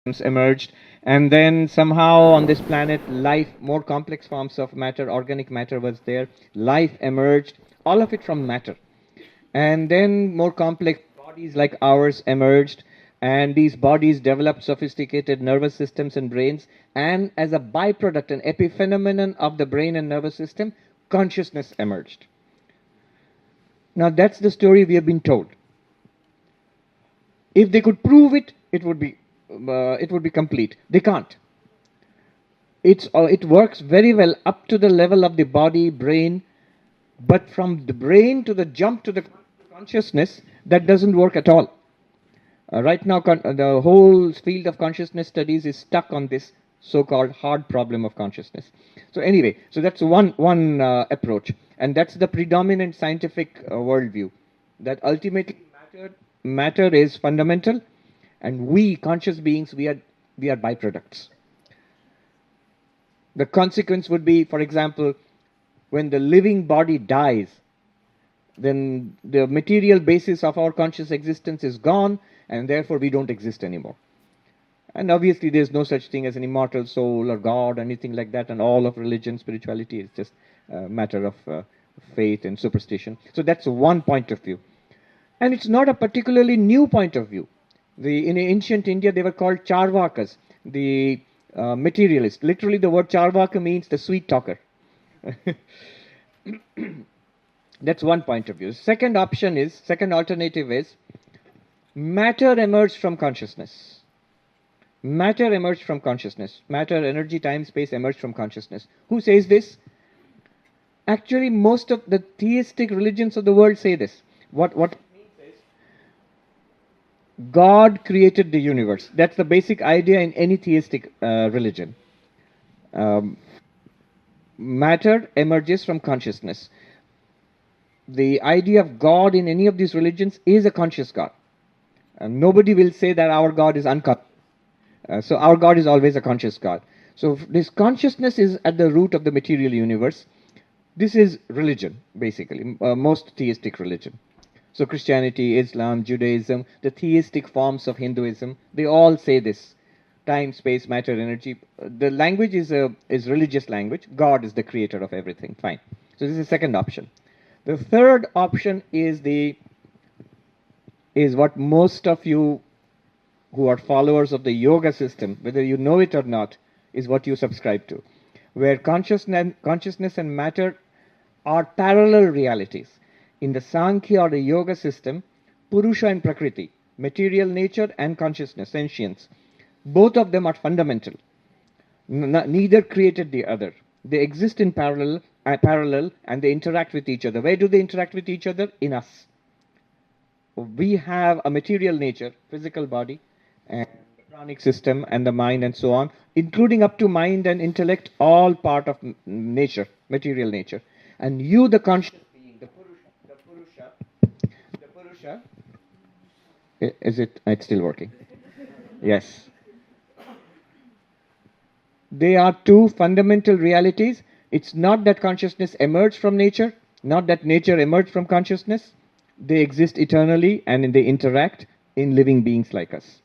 emerged, and then somehow on this planet, life, more complex forms of matter, organic matter was there, life emerged, all of it from matter. And then more complex bodies like ours emerged, and these bodies developed sophisticated nervous systems and brains, and as a byproduct, an epiphenomenon of the brain and nervous system, consciousness emerged. Now that's the story we have been told. If they could prove it, it would be complete. They can't. It works very well up to the level of the body, brain, but from the brain to the jump to the consciousness, that doesn't work at all. Right now, the whole field of consciousness studies is stuck on this so-called hard problem of consciousness. So anyway, so that's one approach, and that's the predominant scientific worldview, that ultimately matter is fundamental, and we conscious beings, we are byproducts. The consequence would be, for example, when the living body dies, then the material basis of our conscious existence is gone, and therefore we don't exist anymore. And obviously there's no such thing as an immortal soul or God or anything like that, and all of religion, spirituality is just a matter of faith and superstition. So that's one point of view. And it's not a particularly new point of view. In ancient India, they were called Charvakas, the materialists. Literally, the word Charvaka means the sweet talker. That's one point of view. Second alternative is, matter emerged from consciousness. Matter emerged from consciousness. Matter, energy, time, space emerged from consciousness. Who says this? Actually, most of the theistic religions of the world say this. What it means is, God created the universe. That's the basic idea in any theistic religion. Matter emerges from consciousness. The idea of God in any of these religions is a conscious God. Nobody will say that our God is unconscious. So our God is always a conscious God. So this consciousness is at the root of the material universe. This is religion, basically, most theistic religion. So Christianity, Islam, Judaism, the theistic forms of Hinduism, they all say this. Time, space, matter, energy. The language is religious language. God is the creator of everything. Fine. So this is the second option. The third option is what most of you who are followers of the yoga system, whether you know it or not, is what you subscribe to, where consciousness and matter are parallel realities. In the Sankhya or the yoga system, Purusha and Prakriti, material nature and consciousness, sentience, both of them are fundamental. Neither created the other. They exist in parallel, and they interact with each other. Where do they interact with each other? In us. We have a material nature, physical body, and the pranic system, and the mind, and so on, including up to mind and intellect, all part of nature, material nature. And you, the conscious being, the Purusha, it's still working? Yes. They are two fundamental realities. It's not that consciousness emerged from nature, not that nature emerged from consciousness. They exist eternally, and they interact in living beings like us.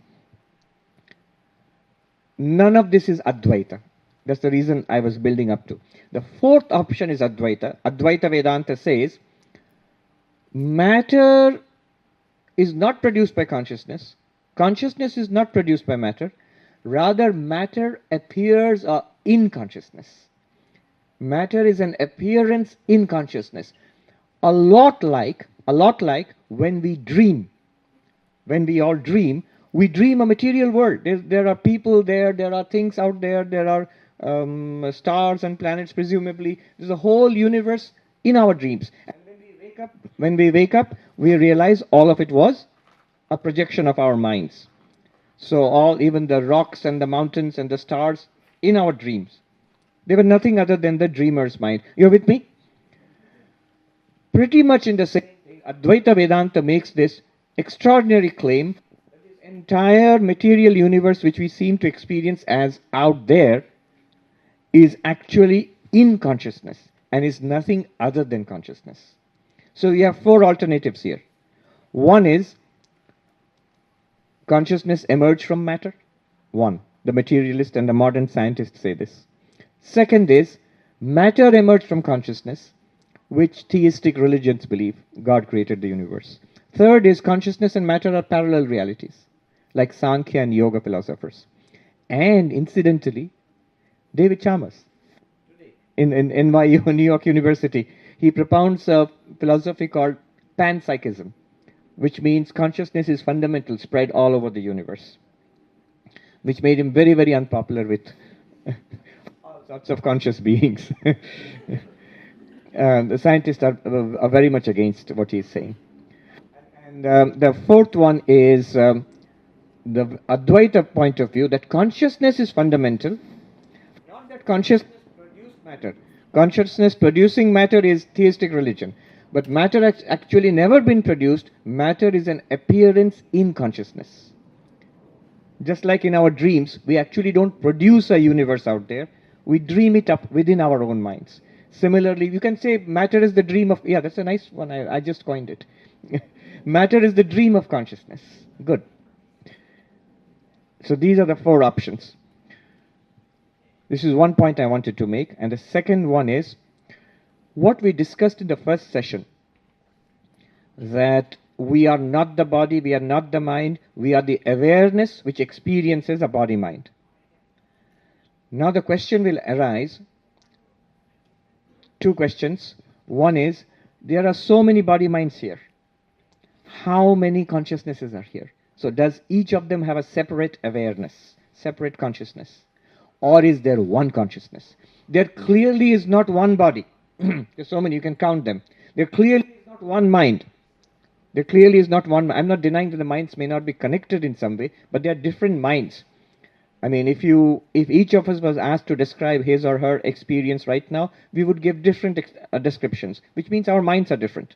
None of this is Advaita. That's the reason I was building up to. The fourth option is Advaita. Advaita Vedanta says, matter is not produced by consciousness. Consciousness is not produced by matter. Rather, matter appears in consciousness. Matter is an appearance in consciousness. A lot like when we dream. When we all dream, we dream a material world. There are people there, there are things out there, there are stars and planets, presumably. There's a whole universe in our dreams. And when we wake up, we realize all of it was a projection of our minds. So even the rocks and the mountains and the stars in our dreams, they were nothing other than the dreamer's mind. You're with me? Pretty much in the same thing, Advaita Vedanta makes this extraordinary claim that this entire material universe which we seem to experience as out there is actually in consciousness and is nothing other than consciousness. So we have four alternatives here. One is consciousness emerged from matter. One, the materialist and the modern scientists say this. Second is, matter emerged from consciousness, which theistic religions believe God created the universe. Third is, consciousness and matter are parallel realities, like Sankhya and Yoga philosophers. And incidentally, David Chalmers, in NYU, New York University, he propounds a philosophy called panpsychism, which means consciousness is fundamental, spread all over the universe, which made him very, very unpopular with all sorts of conscious beings. The scientists are very much against what he's saying. And the fourth one is the Advaita point of view, that consciousness is fundamental, not that consciousness produced matter. Consciousness producing matter is theistic religion. But matter has actually never been produced. Matter is an appearance in consciousness. Just like in our dreams, we actually don't produce a universe out there. We dream it up within our own minds. Similarly, you can say matter is the dream of... Yeah, that's a nice one. I just coined it. Matter is the dream of consciousness. Good. So these are the four options. This is one point I wanted to make. And the second one is what we discussed in the first session, that we are not the body, we are not the mind, we are the awareness which experiences a body-mind. Now the question will arise, two questions. One is, there are so many body-minds here. How many consciousnesses are here? So does each of them have a separate awareness, separate consciousness? Or is there one consciousness? There clearly is not one body. There's so many, you can count them. There clearly is not one mind. There clearly is not one. I'm not denying that the minds may not be connected in some way, but they are different minds. I mean, if each of us was asked to describe his or her experience right now, we would give different descriptions, which means our minds are different.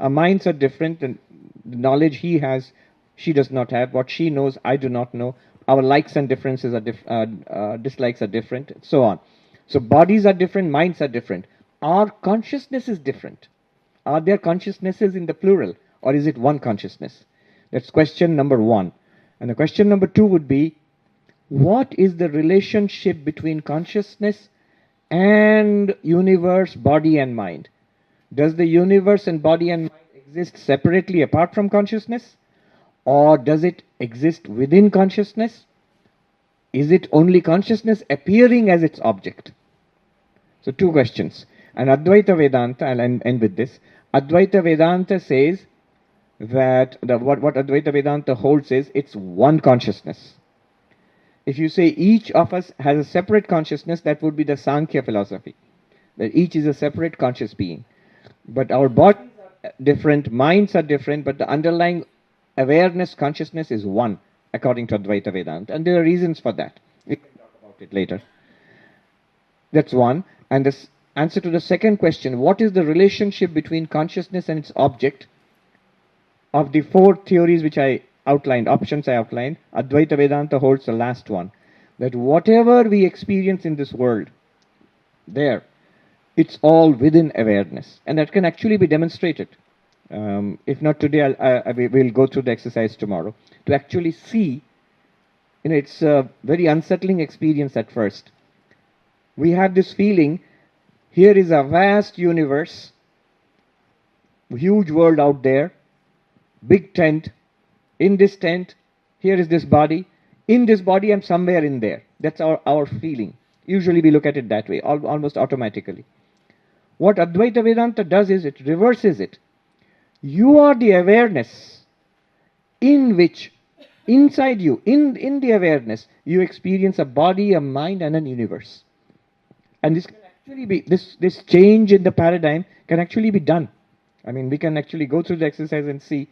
Our minds are different, and the knowledge he has, she does not have. What she knows, I do not know. Our likes and differences are dislikes are different, so on. So bodies are different, minds are different. Our consciousness is different. Are there consciousnesses in the plural, or is it one consciousness? That's question number one. And the question number two would be, what is the relationship between consciousness and universe, body and mind? Does the universe and body and mind exist separately apart from consciousness? Or does it exist within consciousness? Is it only consciousness appearing as its object? So two questions. And Advaita Vedanta, I'll end with this. Advaita Vedanta says that what Advaita Vedanta holds is it's one consciousness. If you say each of us has a separate consciousness, that would be the Sankhya philosophy, that each is a separate conscious being. But our bodies are different, minds are different, but the underlying awareness, consciousness is one, according to Advaita Vedanta. And there are reasons for that. We can talk about it later. That's one. And the answer to the second question, what is the relationship between consciousness and its object? Of the four theories which I outlined, options I outlined, Advaita Vedanta holds the last one, that whatever we experience in this world, it's all within awareness. And that can actually be demonstrated. If not today, we'll go through the exercise tomorrow to actually see. It's a very unsettling experience at first. We have this feeling, here is a vast universe, huge world out there, big tent. In this tent, here is this body. In this body, I'm somewhere in there. That's our feeling. Usually we look at it that way, almost automatically. What Advaita Vedanta does is it reverses it. You are the awareness in which, inside you, in the awareness, you experience a body, a mind, and an universe. And this can actually be, this change in the paradigm can actually be done. I mean, we can actually go through the exercise and see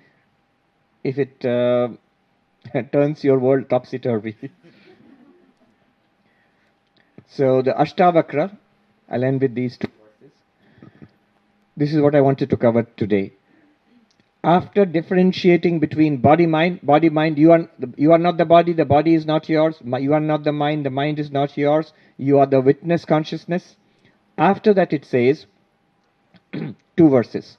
if it turns your world topsy-turvy. So the Ashtavakra, I'll end with these two verses. This is what I wanted to cover today. After differentiating between body-mind, you are not the body is not yours, you are not the mind is not yours, you are the witness consciousness. After that it says, two verses.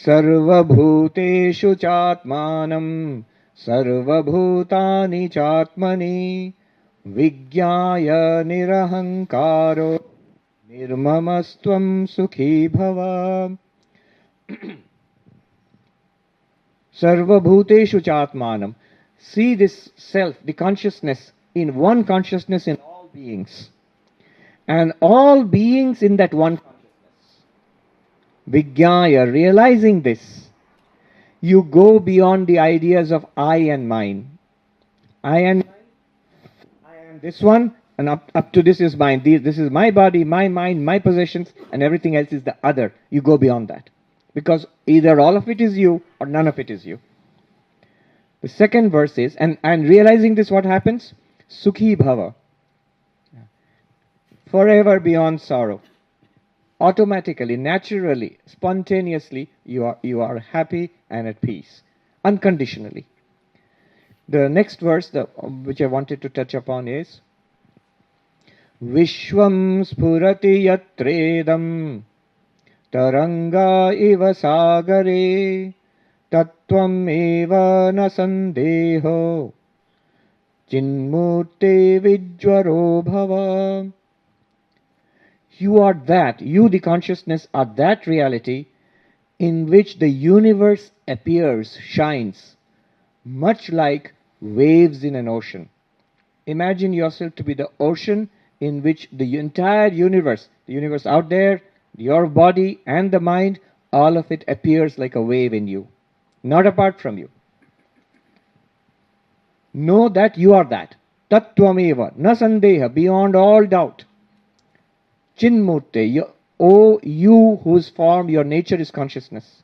Sarva bhuteshu chatmanam Sarvabhutani Chatmani Vijnaya Nirahankaro Nirmamastvam Sukhi Bhava. Sarvabhuteshu Chatmanam. See this self, the consciousness, in one consciousness in all beings. And all beings in that one consciousness. Vijnaya, realizing this, you go beyond the ideas of I and mine. I and mine, I am this one, and up to this is mine. This is my body, my mind, my possessions, and everything else is the other. You go beyond that. Because either all of it is you, or none of it is you. The second verse is, and realizing this, what happens? Sukhi bhava. Forever beyond sorrow. Automatically, naturally, spontaneously, you are happy and at peace, unconditionally. The next verse, which I wanted to touch upon, is Vishwam spurati yatredam taranga iva sagare tattvam eva na sandeho chinmurte vijvaro bhava. You are that, you the consciousness are that reality in which the universe appears, shines, much like waves in an ocean. Imagine yourself to be the ocean in which the entire universe, the universe out there, your body and the mind, all of it appears like a wave in you, not apart from you. Know that you are that. Tattvameva, na sandeha, beyond all doubt. Chinmurte, you whose form, your nature is consciousness.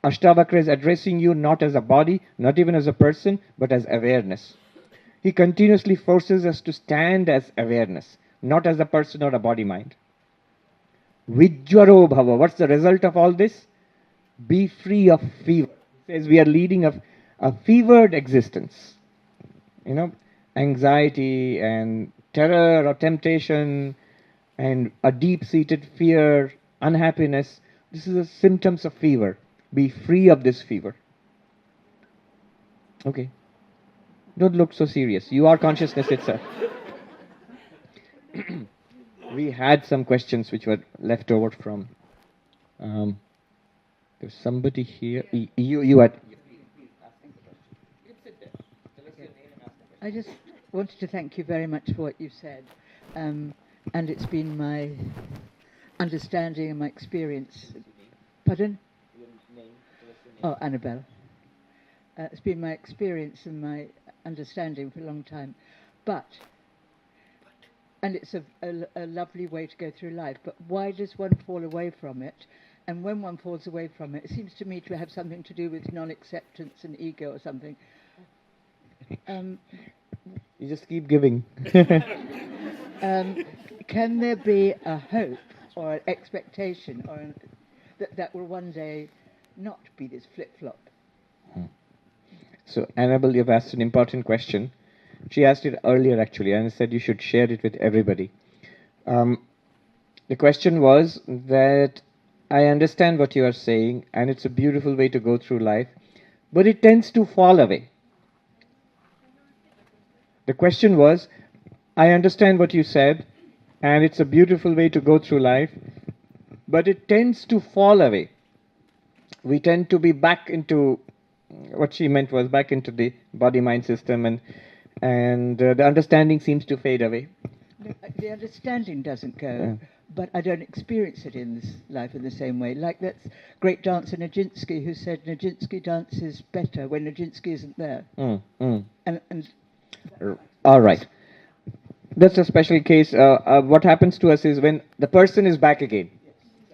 Ashtavakra is addressing you not as a body, not even as a person, but as awareness. He continuously forces us to stand as awareness, not as a person or a body-mind. Vijvaro bhava, what's the result of all this? Be free of fever. He says we are leading a fevered existence. Anxiety and terror or temptation, and a deep-seated fear, unhappiness. This is the symptoms of fever. Be free of this fever. Okay. Don't look so serious. You are consciousness itself. We had some questions which were left over from... there's somebody here. You had... I just wanted to thank you very much for what you said. And it's been my understanding and my experience. Pardon? Oh, Annabelle. It's been my experience and my understanding for a long time. And it's a lovely way to go through life, but why does one fall away from it? And when one falls away from it, it seems to me to have something to do with non-acceptance and ego or something. You just keep giving. Can there be a hope or an expectation or that will one day not be this flip-flop? So, Annabelle, you've asked an important question. She asked it earlier, actually, and said you should share it with everybody. The question was that I understand what you are saying, and it's a beautiful way to go through life, but it tends to fall away. The question was, I understand what you said, and it's a beautiful way to go through life, but it tends to fall away. We tend to be back into, what she meant was back into the body-mind system, and the understanding seems to fade away. The understanding doesn't go, but I don't experience it in this life in the same way. Like that great dancer Nijinsky, who said Nijinsky dances better when Nijinsky isn't there. All right. That's a special case. What happens to us is when the person is back again.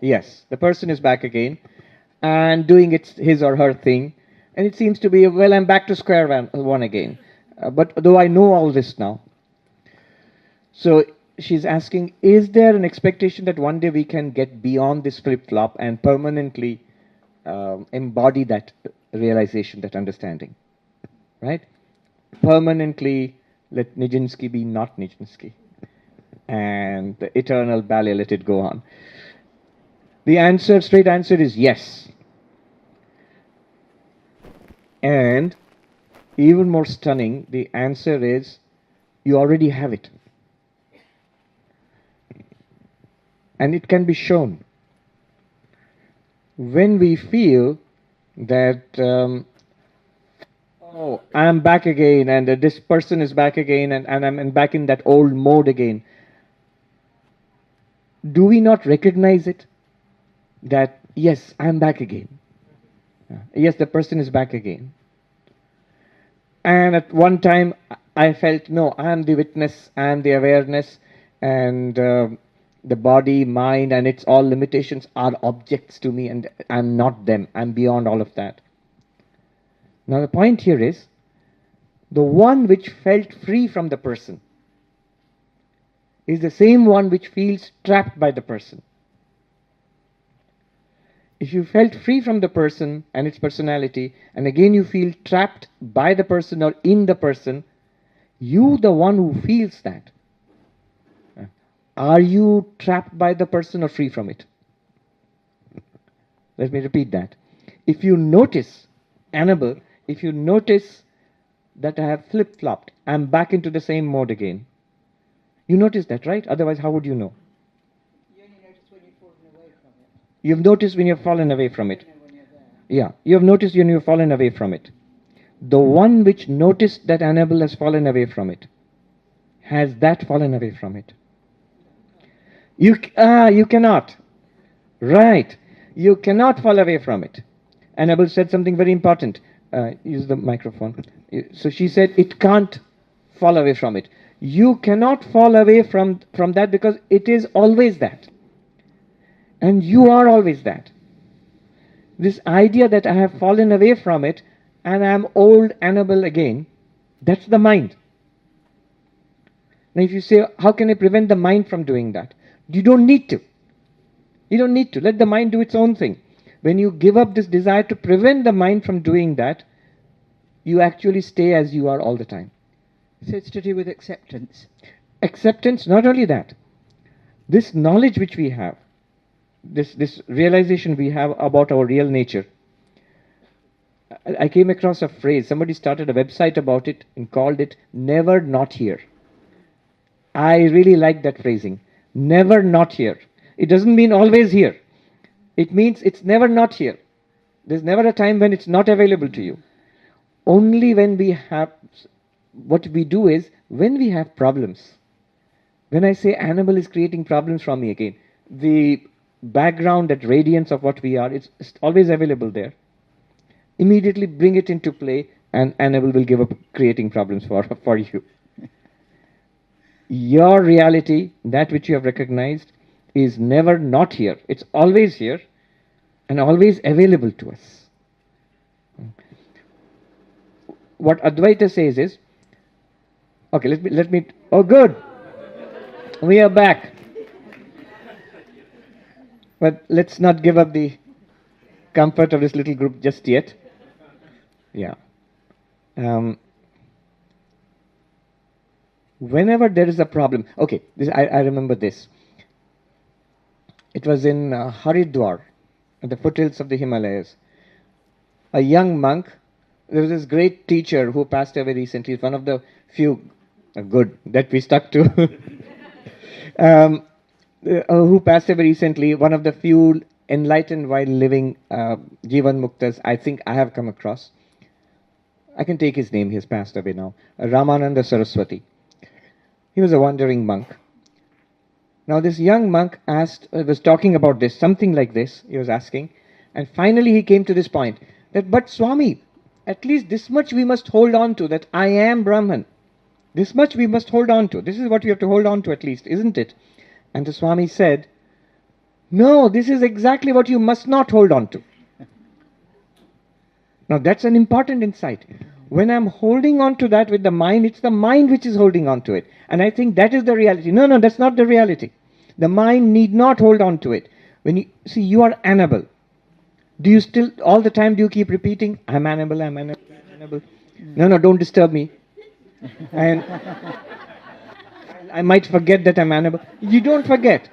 Yes, the person is back again and doing his or her thing. And it seems to be, well, I'm back to square one again. But though I know all this now. So she's asking, is there an expectation that one day we can get beyond this flip-flop and permanently embody that realization, that understanding? Right? Permanently let Nijinsky be not Nijinsky. And the eternal ballet, let it go on. The straight answer is yes. And even more stunning, the answer is you already have it. And it can be shown. When we feel that, oh, I'm back again, and this person is back again, and I'm back in that old mode again, do we not recognize it? That, yes, I'm back again. Yes, the person is back again. And at one time, I felt, no, I'm the witness, I'm the awareness, and the body, mind, and its all limitations are objects to me, and I'm not them. I'm beyond all of that. Now, the point here is, the one which felt free from the person is the same one which feels trapped by the person. If you felt free from the person and its personality, and again you feel trapped by the person or in the person, you, the one who feels that, are you trapped by the person or free from it? Let me repeat that. If you notice, Annabelle, if you notice that I have flip-flopped, I'm back into the same mode again. You notice that, right? Otherwise, how would you know? You only notice when you've fallen away from it. You've noticed when you've fallen away from it. You know when you're there. Yeah, you have noticed when you've fallen away from it. The one which noticed that Annabelle has fallen away from it, has that fallen away from it? You cannot. Right. You cannot fall away from it. Annabelle said something very important. Use the microphone. So she said, it can't fall away from it. You cannot fall away from that because it is always that. And you are always that. This idea that I have fallen away from it and I am old Annabelle again, that's the mind. Now if you say, how can I prevent the mind from doing that? You don't need to. You don't need to. Let the mind do its own thing. When you give up this desire to prevent the mind from doing that, you actually stay as you are all the time. So it's to do with acceptance. Acceptance, not only that. This knowledge which we have, this realization we have about our real nature. I came across a phrase, somebody started a website about it and called it never not here. I really like that phrasing. Never not here. It doesn't mean always here. It means it's never not here. There's never a time when it's not available to you. Only when we have, what we do is, when we have problems. When I say Annabelle is creating problems from me again, the background, that radiance of what we are, it's always available there. Immediately bring it into play and Annabelle will give up creating problems for you. Your reality, that which you have recognized, is never not here. It's always here and always available to us. What Advaita says is, okay, let me, oh good, we are back. But let's not give up the comfort of this little group just yet. Yeah. Whenever there is a problem, okay, I remember this. It was in Haridwar, at the foothills of the Himalayas. A young monk, there was this great teacher who passed away recently, one of the few, good, that we stuck to, who passed away recently, one of the few enlightened while living Jivan Muktas I think I have come across. I can take his name, he has passed away now. Ramananda Saraswati. He was a wandering monk. Now this young monk was talking about this, something like this, he was asking. And finally he came to this point, that, but Swami, at least this much we must hold on to, that I am Brahman. This much we must hold on to. This is what we have to hold on to at least, isn't it? And the Swami said, no, this is exactly what you must not hold on to. Now that's an important insight. When I'm holding on to that with the mind, it's the mind which is holding on to it. And I think that is the reality. No, that's not the reality. The mind need not hold on to it. When you see, you are Annabelle. Do you still, all the time, do you keep repeating, I'm Annabelle, I'm Annabelle, I'm Annabelle? No, don't disturb me. And I might forget that I'm Annabelle. You don't forget.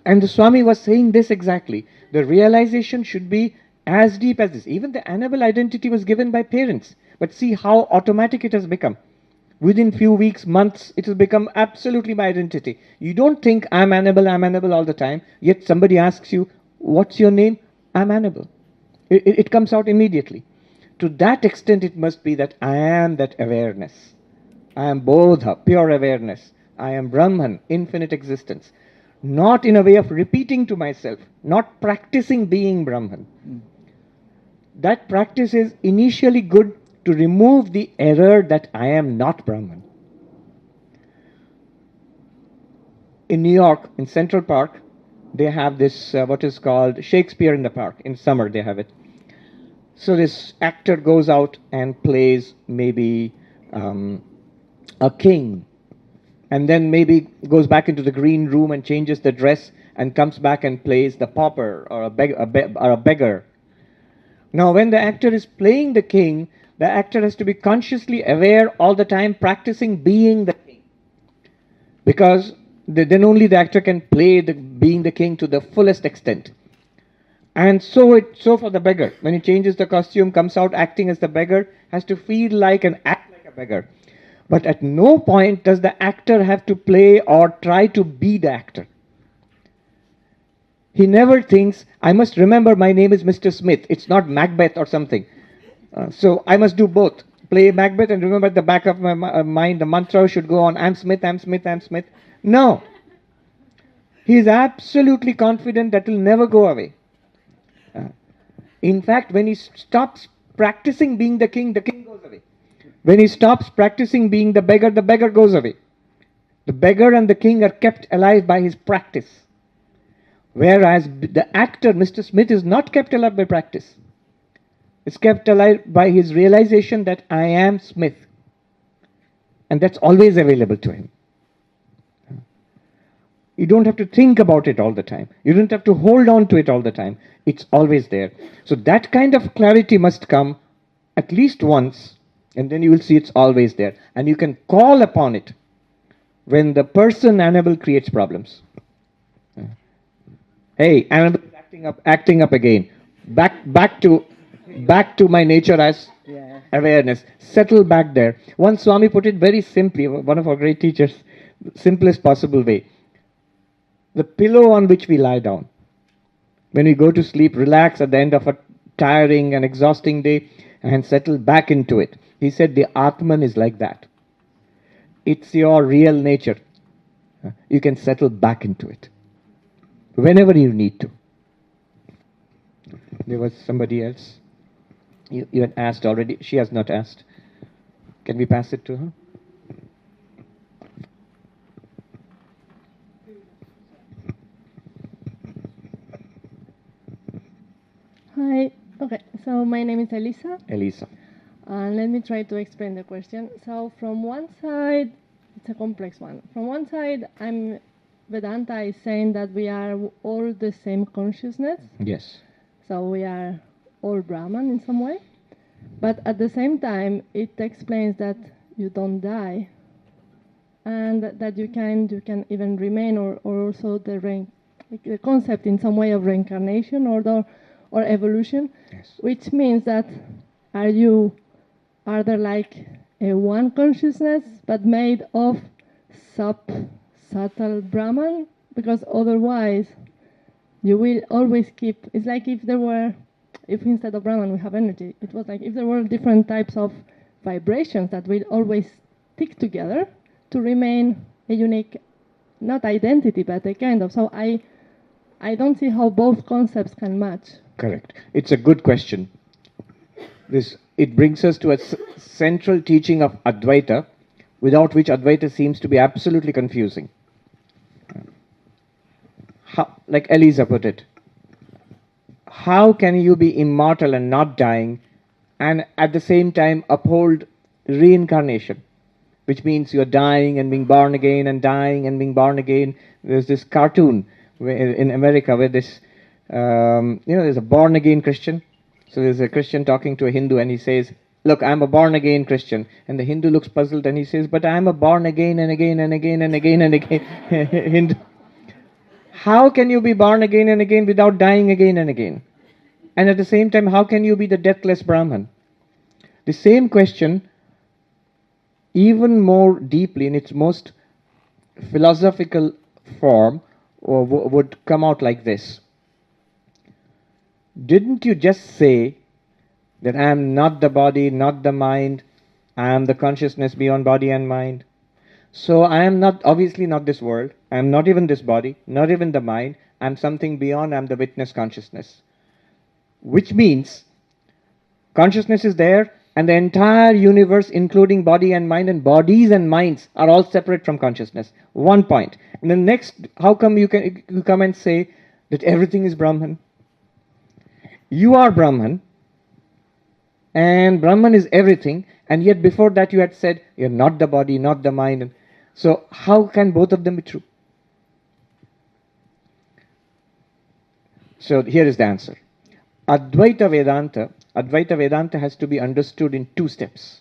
And the Swami was saying this exactly. The realization should be, As deep as this. Even the Annabelle identity was given by parents. But see how automatic it has become. Within few weeks, months, it has become absolutely my identity. You don't think I'm Annabelle all the time, yet somebody asks you, what's your name? I'm Annabelle. It comes out immediately. To that extent, it must be that I am that awareness. I am Bodha, pure awareness. I am Brahman, infinite existence. Not in a way of repeating to myself, not practicing being Brahman. That practice is initially good to remove the error that I am not Brahman. In New York, in Central Park, they have this, what is called Shakespeare in the Park. In summer, they have it. So this actor goes out and plays maybe a king, and then maybe goes back into the green room and changes the dress and comes back and plays the pauper or a beggar. Now, when the actor is playing the king, the actor has to be consciously aware all the time, practicing being the king. Because then only the actor can play being the king to the fullest extent. And so for the beggar, when he changes the costume, comes out acting as the beggar, has to feel like and act like a beggar. But at no point does the actor have to play or try to be the actor. He never thinks, I must remember my name is Mr. Smith. It's not Macbeth or something. So I must do both. Play Macbeth and remember at the back of my mind, the mantra should go on, I'm Smith, I'm Smith, I'm Smith. No. He is absolutely confident that will never go away. In fact, when he stops practicing being the king goes away. When he stops practicing being the beggar goes away. The beggar and the king are kept alive by his practice. Whereas the actor, Mr. Smith, is not kept alive by practice. It's kept alive by his realization that I am Smith. And that's always available to him. You don't have to think about it all the time. You don't have to hold on to it all the time. It's always there. So that kind of clarity must come at least once, and then you will see it's always there. And you can call upon it when the person Annabelle creates problems. Hey, Annabelle is acting up again. Back to my nature as awareness. Settle back there. Once Swami put it very simply, one of our great teachers, simplest possible way. The pillow on which we lie down. When we go to sleep, relax at the end of a tiring and exhausting day and settle back into it. He said the Atman is like that. It's your real nature. You can settle back into it whenever you need to. There was somebody else. You had asked already. She has not asked. Can we pass it to her? Hi. Okay, so my name is Elisa. Elisa. Let me try to explain the question. So from one side, it's a complex one. From one side, Vedanta is saying that we are all the same consciousness. Yes. So we are all Brahman in some way. But at the same time, it explains that you don't die. And that you can even remain, or also the concept in some way of reincarnation or evolution, Yes. which means that are there like a one consciousness but made of subtle Brahman? Because otherwise you will always keep, it's like if instead of Brahman we have energy, it was like if there were different types of vibrations that will always stick together to remain a unique, not identity, but a kind of, so I don't see how both concepts can match. Correct. It's a good question. It brings us to a central teaching of Advaita, without which Advaita seems to be absolutely confusing. Like Elisa put it, how can you be immortal and not dying, and at the same time uphold reincarnation, which means you're dying and being born again and dying and being born again. There's this cartoon in America where this, there's a born again Christian. So there's a Christian talking to a Hindu and he says, look, I'm a born again Christian. And the Hindu looks puzzled and he says, but I'm a born again and again and again and again and again. Hindu. How can you be born again and again without dying again and again? And at the same time, how can you be the deathless Brahman? The same question, even more deeply in its most philosophical form, would come out like this. Didn't you just say that I am not the body, not the mind, I am the consciousness beyond body and mind? So I am not, obviously not this world, I am not even this body, not even the mind, I am something beyond, I am the witness consciousness. Which means consciousness is there, and the entire universe, including body and mind, and bodies and minds are all separate from consciousness. One point. And then next, how come you come and say that everything is Brahman? You are Brahman, and Brahman is everything, and yet before that you had said you're not the body, not the mind. So how can both of them be true? So here is the answer. Advaita Vedanta has to be understood in two steps.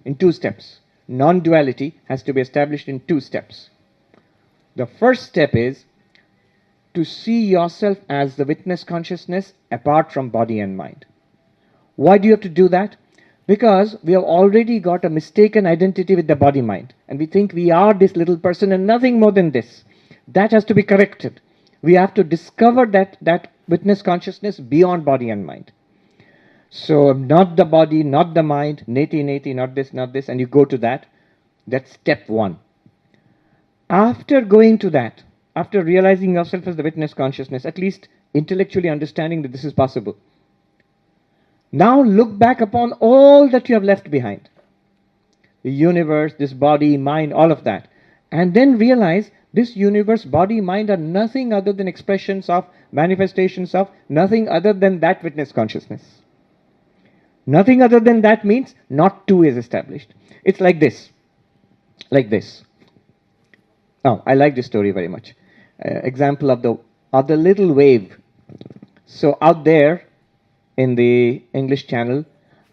In two steps. Non-duality has to be established in two steps. The first step is to see yourself as the witness consciousness apart from body and mind. Why do you have to do that? Because we have already got a mistaken identity with the body-mind, and we think we are this little person and nothing more than this. That has to be corrected. We have to discover that witness consciousness beyond body and mind. So not the body, not the mind, neti, not this, and you go to that. That's step one. After going to that, after realizing yourself as the witness consciousness, at least intellectually understanding that this is possible, now look back upon all that you have left behind. The universe, this body, mind, all of that. And then realize this universe, body, mind are nothing other than expressions of, manifestations of, nothing other than that witness consciousness. Nothing other than that means not two is established. It's like this. Like this. Oh, I like this story very much. Example of the little wave. So out there in the English Channel,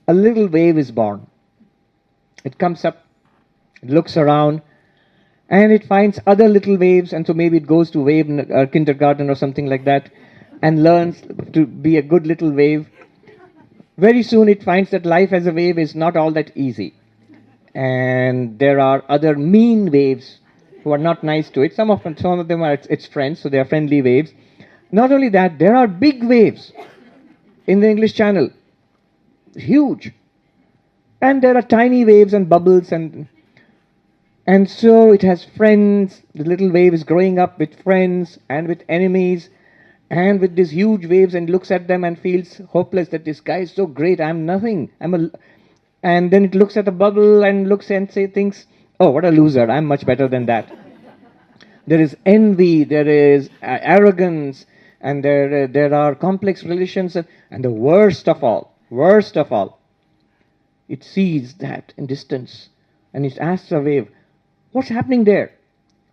a little wave is born. It comes up, it looks around, and it finds other little waves, and so maybe it goes to wave kindergarten or something like that, and learns to be a good little wave. Very soon it finds that life as a wave is not all that easy. And there are other mean waves who are not nice to it. Some of them are its friends, so they are friendly waves. Not only that, there are big waves in the English Channel. Huge. And there are tiny waves and bubbles, and so it has friends. The little wave is growing up with friends and with enemies and with these huge waves, and looks at them and feels hopeless that this guy is so great, I'm nothing. And then it looks at a bubble and looks and thinks, oh, what a loser, I'm much better than that. There is envy, there is arrogance, and there are complex relations, and the worst of all, it sees that in distance, and it asks a wave, what's happening there?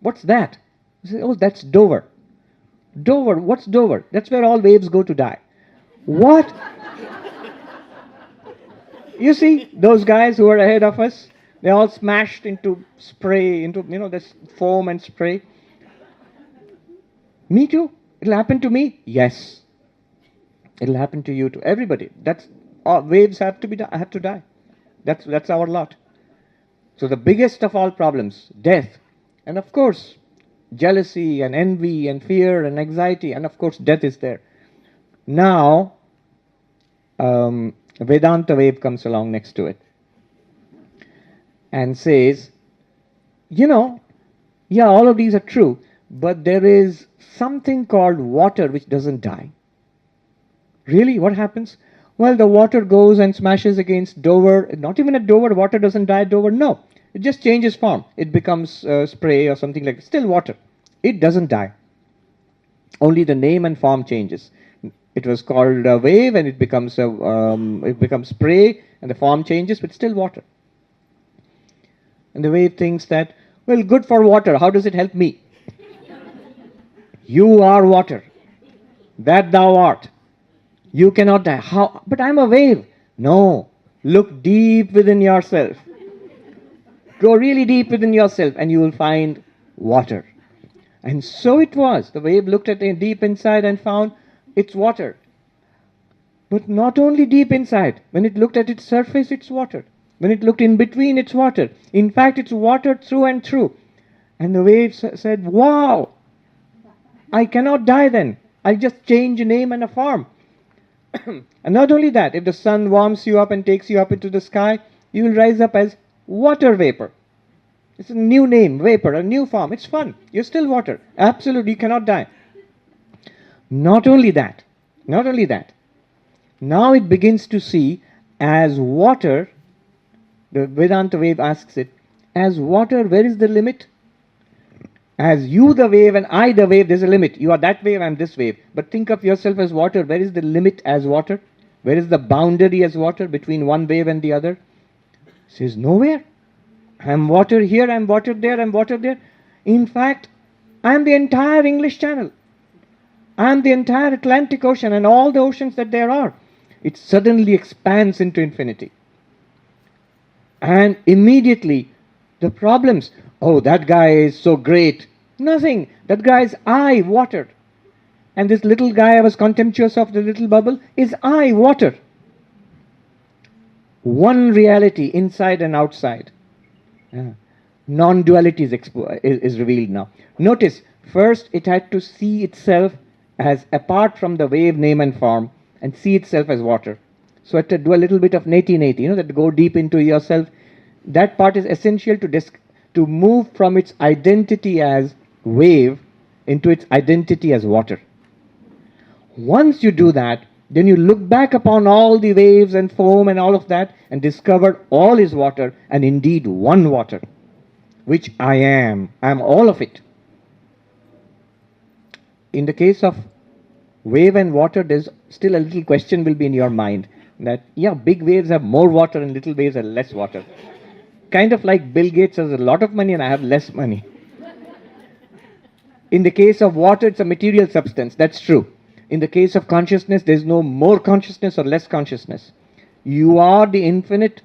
What's that? It says, oh, that's Dover. Dover, what's Dover? That's where all waves go to die. What? You see, those guys who are ahead of us, they all smashed into spray, into, this foam and spray. Me too. It'll happen to me. Yes. It'll happen to you too. Everybody. Waves have to die. That's our lot. So the biggest of all problems, death, and of course, jealousy and envy and fear and anxiety, and of course, death is there. Now, Vedanta wave comes along next to it and says, all of these are true, but there is something called water which doesn't die. Really? What happens? Well, the water goes and smashes against Dover. Not even at Dover, water doesn't die at Dover. No, it just changes form. It becomes spray or something like that. Still water. It doesn't die. Only the name and form changes. It was called a wave, and it becomes spray, and the form changes, but still water. And the wave thinks that, well, good for water. How does it help me? You are water. That thou art. You cannot die. How? But I'm a wave. No. Look deep within yourself. Go really deep within yourself, and you will find water. And so it was. The wave looked at it deep inside and found it's water. But not only deep inside. When it looked at its surface, it's water. When it looked in between, it's water. In fact, it's water through and through. And the wave said, wow, I cannot die then. I'll just change a name and a form. And not only that, if the sun warms you up and takes you up into the sky, you will rise up as water vapor. It's a new name, vapor, a new form. It's fun. You're still water. Absolutely, you cannot die. Not only that. Now it begins to see as water, the Vedanta wave asks it, as water, where is the limit? As you the wave and I the wave, there's a limit. You are that wave, I'm this wave. But think of yourself as water. Where is the limit as water? Where is the boundary as water between one wave and the other? It says, nowhere. I'm water here, I'm water there, I'm water there. In fact, I'm the entire English Channel. I'm the entire Atlantic Ocean and all the oceans that there are. It suddenly expands into infinity. And immediately, the problems, oh, that guy is so great. Nothing. That guy is I, water. And this little guy I was contemptuous of, the little bubble, is I, water. One reality, inside and outside. Non-duality is revealed now. Notice, first it had to see itself as apart from the wave, name and form, and see itself as water. So it had to do a little bit of neti-neti, that go deep into yourself. That part is essential to move from its identity as wave into its identity as water. Once you do that, then you look back upon all the waves and foam and all of that and discover all is water and indeed one water, which I am. I am all of it. In the case of wave and water, there's still a little question will be in your mind that, yeah, big waves have more water and little waves have less water. Kind of like Bill Gates has a lot of money and I have less money. In the case of water, it's a material substance. That's true. In the case of consciousness, there's no more consciousness or less consciousness. You are the infinite.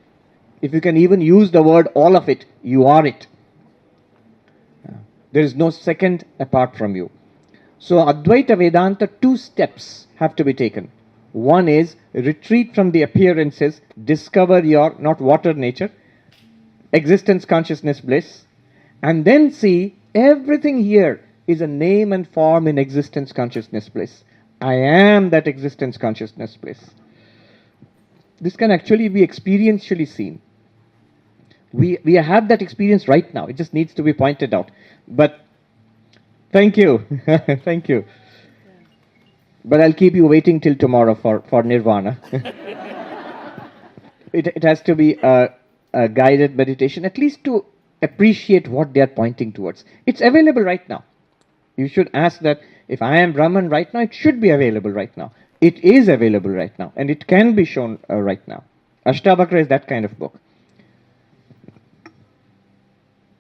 If you can even use the word all of it, you are it. There is no second apart from you. So Advaita Vedanta, 2 steps have to be taken. One is retreat from the appearances, discover your, not water nature, existence, consciousness, bliss, and then see everything here is a name and form in existence, consciousness, bliss. I am that existence, consciousness, bliss. This can actually be experientially seen. We have that experience right now. It just needs to be pointed out. But thank you. Thank you. But I'll keep you waiting till tomorrow for nirvana. It has to be a guided meditation, at least to appreciate what they are pointing towards. It's available right now. You should ask that, if I am Brahman right now, it should be available right now. It is available right now, and it can be shown right now. Ashtavakra is that kind of book.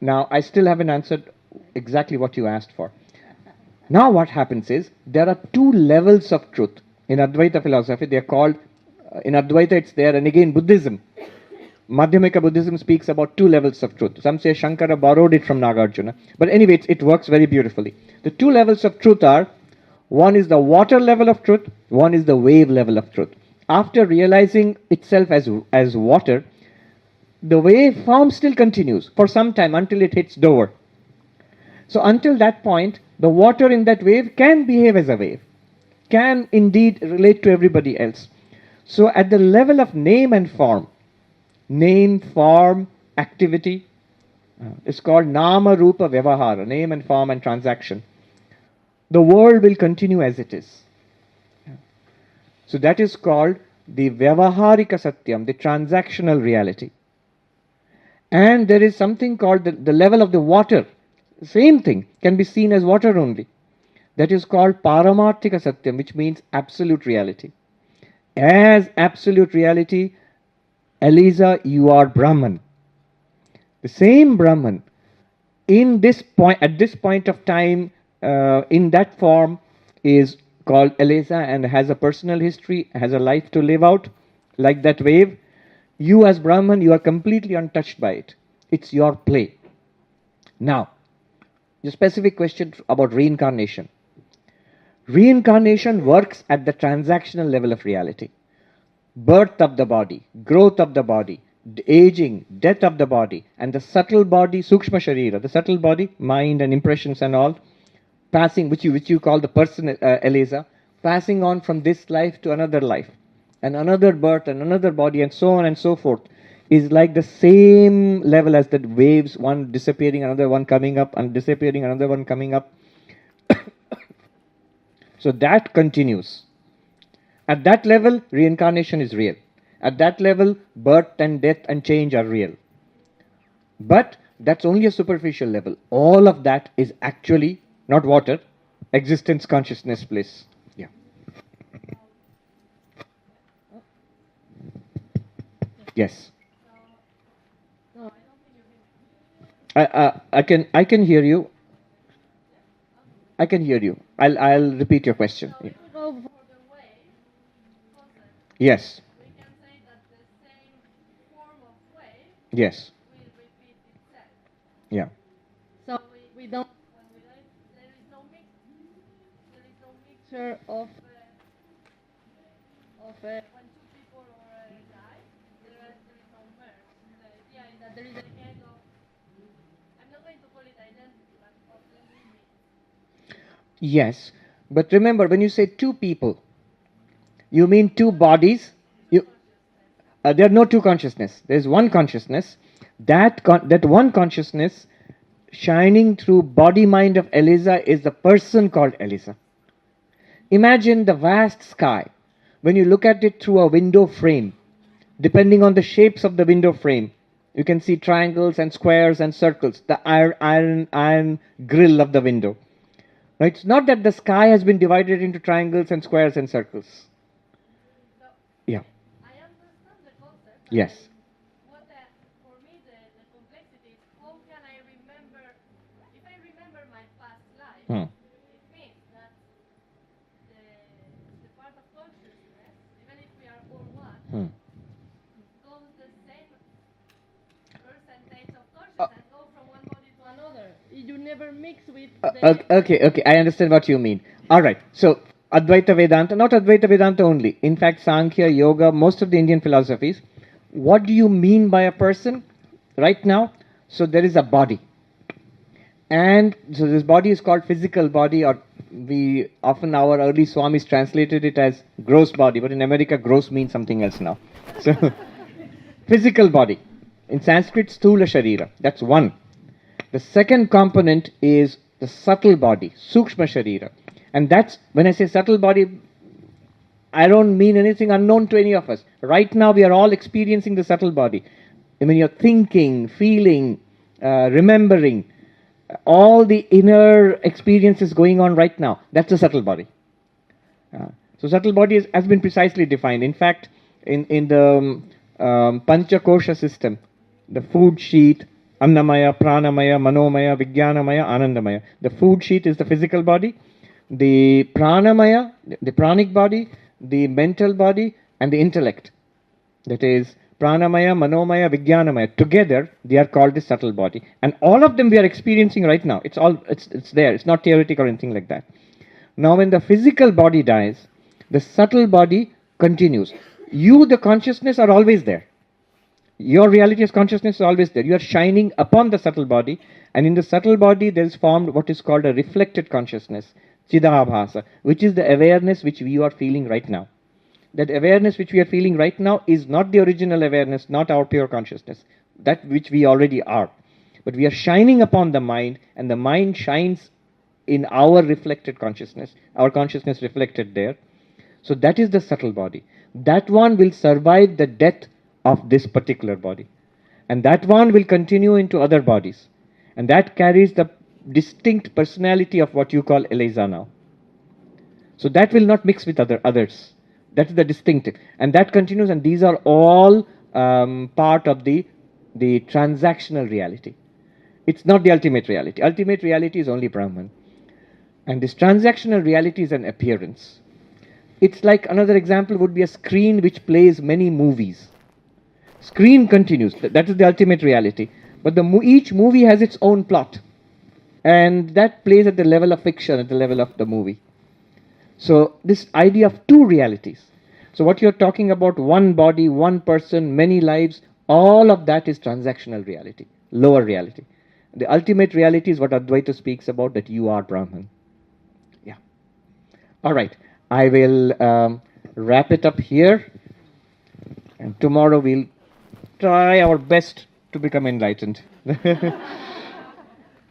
Now, I still haven't answered exactly what you asked for. Now what happens is, there are 2 levels of truth. In Advaita philosophy, they are called, in Advaita it's there, and again Buddhism. Madhyamika Buddhism speaks about 2 levels of truth. Some say Shankara borrowed it from Nagarjuna. But anyway, it works very beautifully. The 2 levels of truth are, one is the water level of truth, one is the wave level of truth. After realizing itself as water, the wave form still continues for some time until it hits Dover. So until that point, the water in that wave can behave as a wave, can indeed relate to everybody else. So at the level of name and form, name, form, activity, it's called Nama Rupa Vyavahara, name and form and transaction. The world will continue as it is. So that is called the Vyavaharika Satyam, the transactional reality. And there is something called the level of the water. Same thing, can be seen as water only. That is called Paramarthika Satyam, which means absolute reality. As absolute reality, Eliza, you are Brahman. The same Brahman, in this point, at this point of time, in that form, is called Eliza and has a personal history, has a life to live out, like that wave. You as Brahman, you are completely untouched by it. It's your play. Now, the specific question about reincarnation. Reincarnation works at the transactional level of reality. birth of the body, growth of the body, aging, death of the body, and the subtle body, sukshma sharira, the subtle body, mind and impressions and all, passing, which you call the person, Eliza, passing on from this life to another life, and another birth and another body, and so on and so forth, is like the same level as the waves, one disappearing, another one coming up, and disappearing, another one coming up. So that continues. At that level, reincarnation is real. At that level, birth and death and change are real. But that's only a superficial level. All of that is actually not water, existence, consciousness, bliss. Yeah. Yes. I can hear you. I can hear you. I'll repeat your question. Yeah. Yes. We can say that the same form of wave Yes. will repeat itself. Yeah. So we don't, when we live, there is no mixture of when two people die, there is no merge. The idea is that there is a kind of, I'm not going to call it identity, but of the limit. Yes. But remember, when you say two people, you mean two bodies. There are no two consciousness. There is one consciousness. That one consciousness shining through body mind of Eliza is the person called Eliza. Imagine the vast sky. When you look at it through a window frame, depending on the shapes of the window frame, you can see triangles and squares and circles, the iron grill of the window. Now, it's not that the sky has been divided into triangles and squares and circles. Yeah. I understand the concept. Yes. What for me the complexity is how can I remember, if I remember my past life, it means that the part of consciousness, even if we are all one, goes the same percentage of consciousness, go from one body to another. You never mix with Okay, I understand what you mean. All right, so Advaita Vedanta, not Advaita Vedanta only, in fact Sankhya, Yoga, most of the Indian philosophies, what do you mean by a person right now? So there is a body, and so this body is called physical body, or we often, our early Swamis translated it as gross body, but in America gross means something else now. So physical body, in Sanskrit sthula sharira, that's one. The second component is the subtle body, sukshma sharira. And that's, when I say subtle body, I don't mean anything unknown to any of us. Right now we are all experiencing the subtle body. When you're thinking, feeling, remembering, all the inner experiences going on right now, that's the subtle body. So subtle body has been precisely defined. In fact, in the Panchakosha system, the food sheet, Annamaya, Pranamaya, Manomaya, Vijnanamaya, Anandamaya. The food sheet is the physical body. The Pranamaya, the pranic body, the mental body, and the intellect. That is Pranamaya, Manomaya, Vijnanamaya. Together, they are called the subtle body. And all of them we are experiencing right now. It's there. It's not theoretical or anything like that. Now, when the physical body dies, the subtle body continues. You, the consciousness, are always there. Your reality as consciousness is always there. You are shining upon the subtle body, and in the subtle body there is formed what is called a reflected consciousness, Chidabhasa, which is the awareness which we are feeling right now. That awareness which we are feeling right now is not the original awareness, not our pure consciousness, that which we already are. But we are shining upon the mind, and the mind shines in our reflected consciousness, our consciousness reflected there. So that is the subtle body. That one will survive the death of this particular body. And that one will continue into other bodies. And that carries the distinct personality of what you call Eliza now. So that will not mix with others. That is the distinctive. And that continues, and these are all part of the transactional reality. It's not the ultimate reality. Ultimate reality is only Brahman. And this transactional reality is an appearance. It's like, another example would be a screen which plays many movies. Screen continues. That is the ultimate reality. But each movie has its own plot. And that plays at the level of fiction, at the level of the movie. So this idea of two realities. So what you're talking about, one body, one person, many lives, all of that is transactional reality, lower reality. The ultimate reality is what Advaita speaks about, that you are Brahman. Yeah. All right. I will wrap it up here. And tomorrow we'll try our best to become enlightened.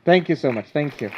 Thank you so much. Thank you.